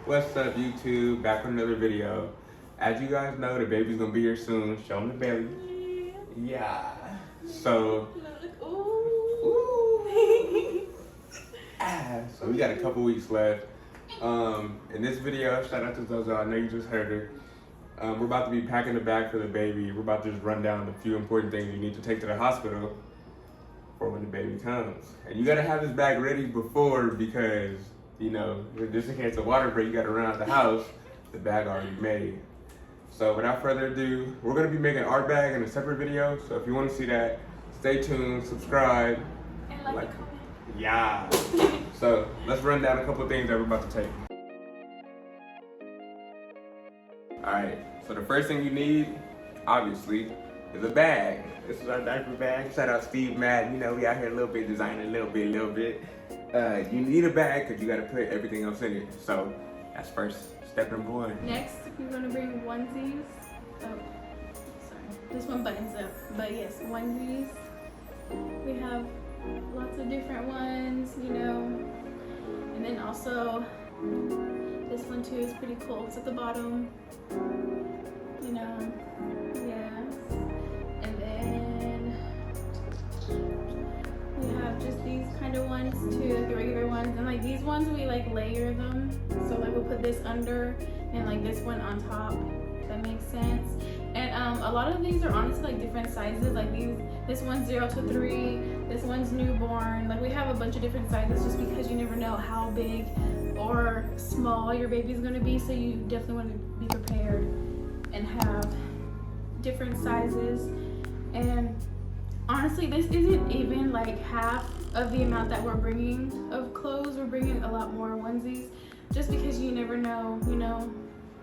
What's up, YouTube? Back with another video. As you guys know, the baby's gonna be here soon. Show them the belly. Yeah. So. Ooh. So we got a couple weeks left. In this video, shout out to Zozo. I know you just heard her. We're about to be packing the bag for the baby. We're about to just run down a few important things you need to take to the hospital for when the baby comes. And you gotta have this bag ready before because, you know, just in case of water break, you gotta run out the house, the bag already made. So without further ado, we're gonna be making our bag in a separate video. So if you wanna see that, stay tuned, subscribe. And like the comment. Yeah. So let's run down a couple of things that we're about to take. All right, so the first thing you need, obviously, is a bag. This is our diaper bag. Shout out Steve Madden. You know, we out here a little bit designing, a little bit. You need a bag because you got to put everything else in it. So that's first step number one. Next, you're gonna bring onesies. Oh, sorry. This one buttons up, but yes, onesies. We have lots of different ones, you know. And then also, this one too is pretty cool. It's at the bottom, you know. Yes. And then we have just these kind of ones too, like the regular ones. And like these ones, we like layer them. So like we'll put this under and like this one on top. If that makes sense. And a lot of these are honestly like different sizes. Like this one's 0 to 3. This one's newborn. Like we have a bunch of different sizes just because you never know how big or small your baby's gonna be. So you definitely want to be prepared and have different sizes. And honestly, this isn't even like half of the amount that we're bringing of clothes. We're bringing a lot more onesies just because you never know, you know.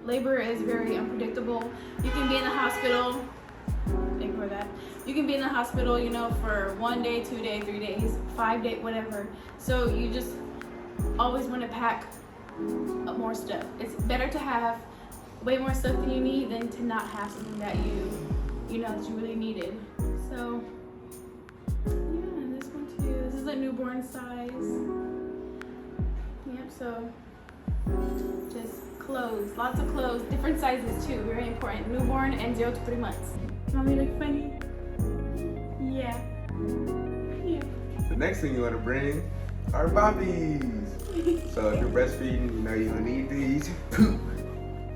Labor is very unpredictable. You can be in the hospital, ignore that. You can be in the hospital, you know, for 1 day, 2 days, 3 days, 5 days, whatever. So you just always want to pack more stuff. It's better to have way more stuff than you need than to not have something that you know, that you really needed. So yeah, this one too. This is a newborn size. Yep, so just clothes, lots of clothes, different sizes too, very important. Newborn and 0 to 3 months. Want me to look funny? Yeah. Yeah. The next thing you want to bring are bobbies. So if you're breastfeeding, you know you're gonna need these.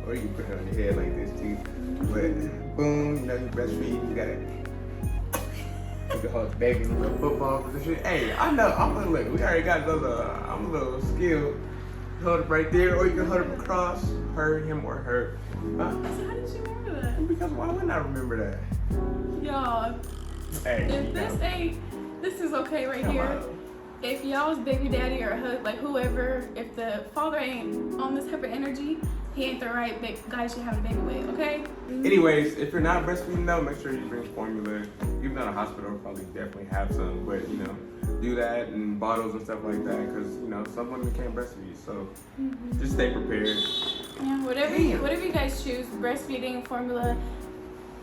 Or you can put it on your head like this too. But boom, you know you're breastfeeding, you gotta. You can hold the baby in a little football position. Hey, I know, look, we already got those, I'm a little skilled. Hold it right there, or you can hold it across, her, him, or her. So how did you remember that? Because why wouldn't I remember that? Y'all, Hey, if this is okay right come here. on. If y'all's baby daddy or like whoever, if the father ain't on this type of energy, he ain't the right guy you should have a baby with, okay? Anyways, if you're not breastfeeding though, make sure you bring formula. Even in a hospital, probably definitely have some, but you know, do that and bottles and stuff like that, because you know some women can't breastfeed, so just stay prepared. Yeah, whatever you guys choose, breastfeeding, formula,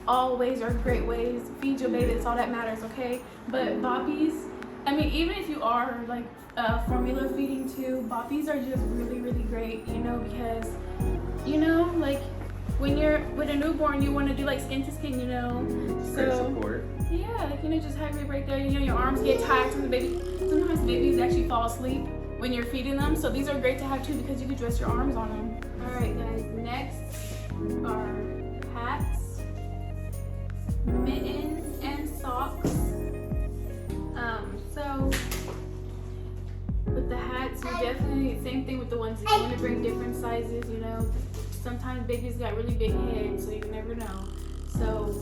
all ways are great ways. Feed your baby, it's all that matters, okay? But boppies, I mean, even if you are like formula feeding too, boppies are just really, really great, you know, because, you know, like when you're with a newborn, you want to do like skin to skin, you know. Great support. Yeah, like, you know, just have it right there. You know, your arms get tired. Sometimes babies actually fall asleep when you're feeding them. So these are great to have too because you can dress your arms on them. All right, guys. Next are hats, mittens, and socks. So with the hats, you definitely same thing with the ones you want to bring different sizes. You know, sometimes babies got really big heads, so you never know. So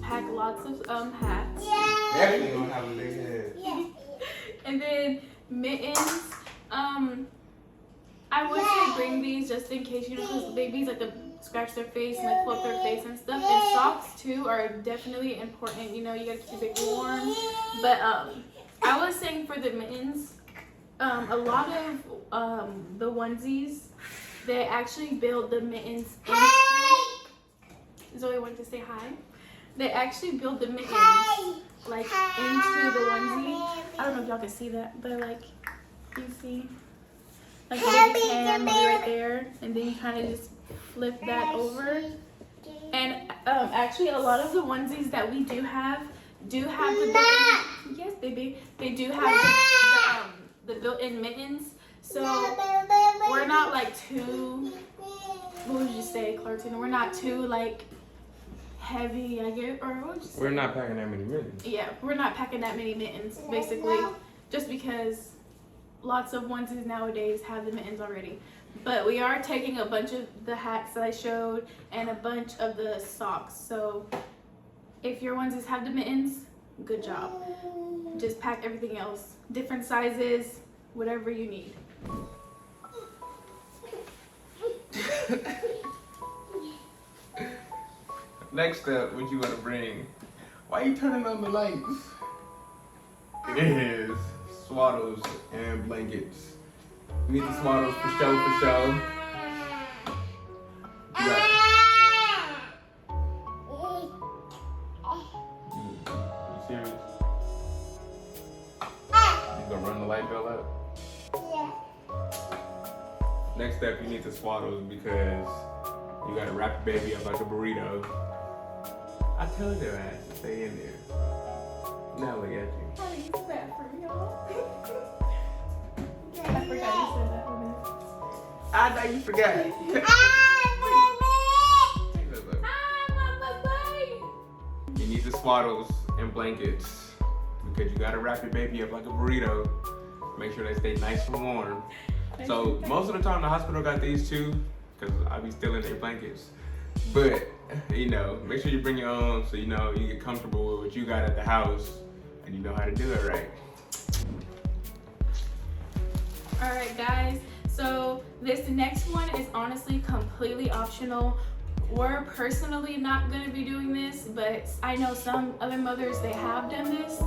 pack lots of hats. Definitely gonna have a big head. And then mittens. I would say bring these just in case, you know, because babies like to scratch their face and like pull up their face and stuff. And socks too are definitely important. You know, you gotta keep it warm. But I was saying for the mittens, a lot of the onesies, they actually build the mittens into. Zoe wanted to say hi. They actually build the mittens like into the onesie. I don't know if y'all can see that, but like you see, like the baby's hand will be right there, and then you kind of just flip that over. And actually, a lot of the onesies that we do have the built-in, yes, baby, they do have the built-in mittens. So we're not like too, what would you say, Clarkson? We're not too like heavy, I guess, or what would you say? We're not packing that many mittens. Yeah, we're not packing that many mittens, basically, just because lots of onesies nowadays have the mittens already. But we are taking a bunch of the hats that I showed and a bunch of the socks. So if your onesies have the mittens, good job. Just pack everything else, different sizes, whatever you need. Next up, what you want to bring? Why are you turning on the lights? It is swaddles and blankets. You need the swaddles for show. You serious? You gonna run the light bill up? Next up, you need the swaddles because you gotta wrap your baby up like a burrito. I told your ass to stay in there. Now look at you. I use that for y'all. I forgot you said that for me. I know you forgot. You need the swaddles and blankets because you gotta wrap your baby up like a burrito. Make sure they stay nice and warm. So most of the time the hospital got these too because I be stealing their blankets. But, you know, make sure you bring your own so you know you get comfortable with what you got at the house and you know how to do it right. All right, guys. So this next one is honestly completely optional. We're personally not gonna be doing this, but I know some other mothers, they have done this.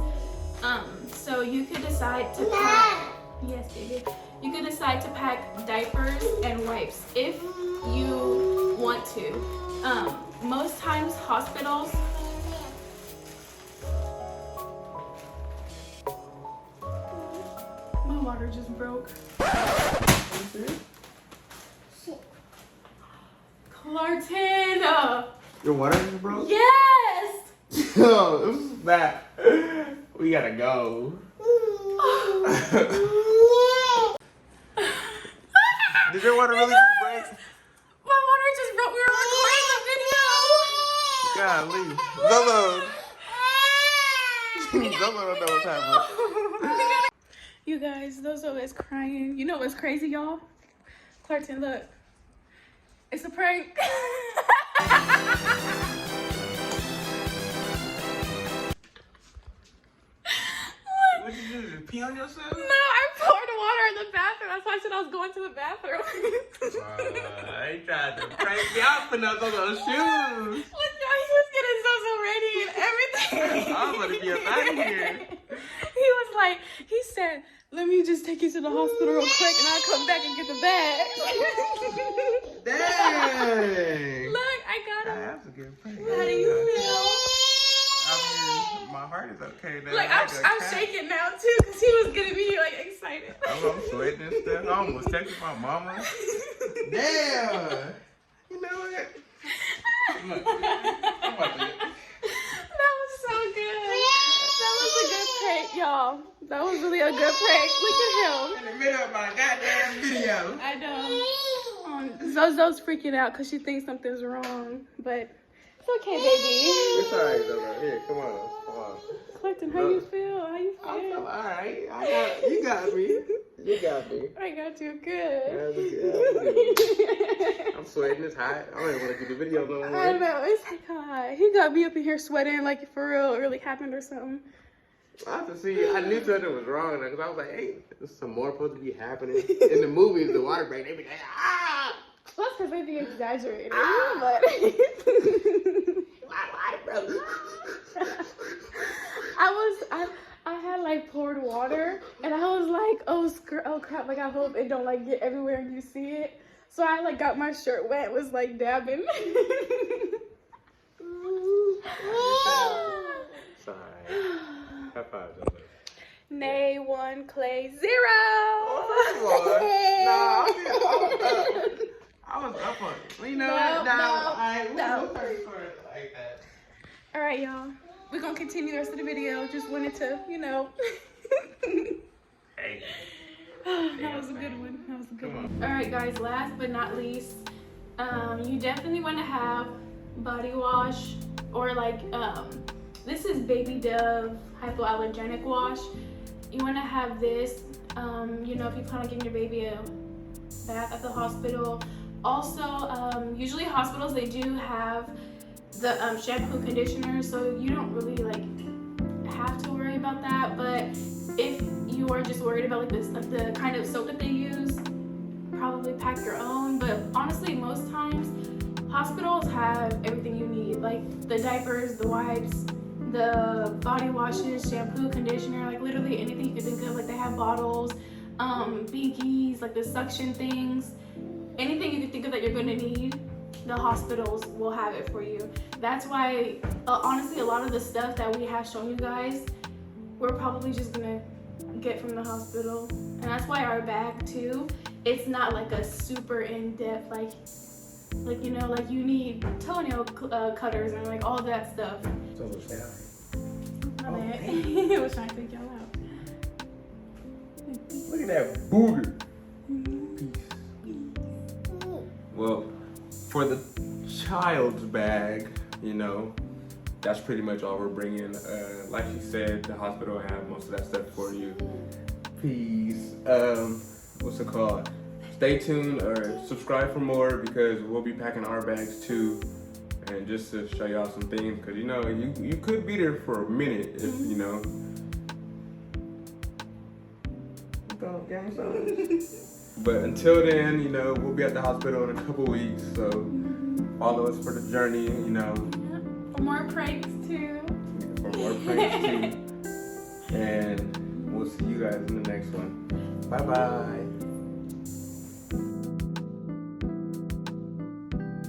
So you could decide to pack, yes, baby. You could decide to pack diapers and wipes if you want to. Most times hospitals, my water just broke. Clarkton! Your water is broke? Yes! Yo, this is bad. We gotta go. Did your water really just break? My water just broke. We were recording the video. Golly. Zolo. Zolo don't know what's happening. You guys, Zozo is crying. You know what's crazy, y'all? Clarkton, look. It's a prank. What did you do? Just pee on yourself? No, I poured water in the bathroom. That's why I said I was going to the bathroom. I tried to prank me out for those little shoes. Look, y'all, he was getting Zozo ready and everything. I'm gonna be up out of here. He was like, he said, let me just take you to the hospital real quick and I'll come back and get the bag. Dang. Look, I got him. That's a good prank. How do you feel? I mean, my heart is okay now. Like, I'm shaking now too because he was going to be like excited. I'm sweating and stuff. I almost texted my mama. Damn. You know what? Look, I'm about to... That was so good. That was a good prank, y'all. That was really a good prank. Look at him. In the middle of my goddamn video. I know. Zozo's freaking out because she thinks something's wrong, but it's okay, baby. It's alright, Zozo. Here, come on. Clarkton, how you feel? How you I feel feel? alright. You got me. You got me. I got you good. I'm sweating. It's hot. I don't even want to do the video no more. I know, it's like hot. He got me up in here sweating like for real, it really happened or something. I have to see. I knew something was wrong because I was like, hey, there's some more supposed to be happening. In the movies, the water break, they be like, ah! Plus, because they be exaggerating, Ah. but... I had like poured water and I was like, oh crap, like I hope it don't like get everywhere and you see it. So I like got my shirt wet, was like dabbing. Sorry. High five, Zozo. Nay 1, Clay 0. I was up on it. You know No, what? no, Alright, no. we'll pray for it like that. Alright, y'all. We're gonna continue the rest of the video. Just wanted to, you know. Hey. That was a good one. That was a good one. Alright, guys, last but not least, you definitely want to have body wash or like, this is Baby Dove hypoallergenic wash. You want to have this, you know, if you plan on giving your baby a bath at the hospital. Also, usually hospitals, they do have the shampoo conditioner, so you don't really like have to worry about that. But if you are just worried about like this, like the kind of soap that they use, probably pack your own. But honestly, most times hospitals have everything you need, like the diapers, the wipes, the body washes, shampoo, conditioner, like literally anything you can think of. Like they have bottles, binkies, like the suction things, anything you can think of that you're gonna need, the hospitals will have it for you. That's why, honestly, a lot of the stuff that we have shown you guys, we're probably just gonna get from the hospital. And that's why our bag too, it's not like a super in-depth, like you know, like you need toenail cutters and like all that stuff. So what's that? My bad. I was trying to take y'all out. Look at that booger. Well, for the child's bag, you know, that's pretty much all we're bringing. Like she said, the hospital will have most of that stuff for you. Please, what's it called? Stay tuned or subscribe for more because we'll be packing our bags too. And just to show y'all some things, because you know, you could be there for a minute if you know. But until then, you know, we'll be at the hospital in a couple weeks, so follow us for the journey, you know. For more pranks too. For more pranks too. And we'll see you guys in the next one. Bye bye.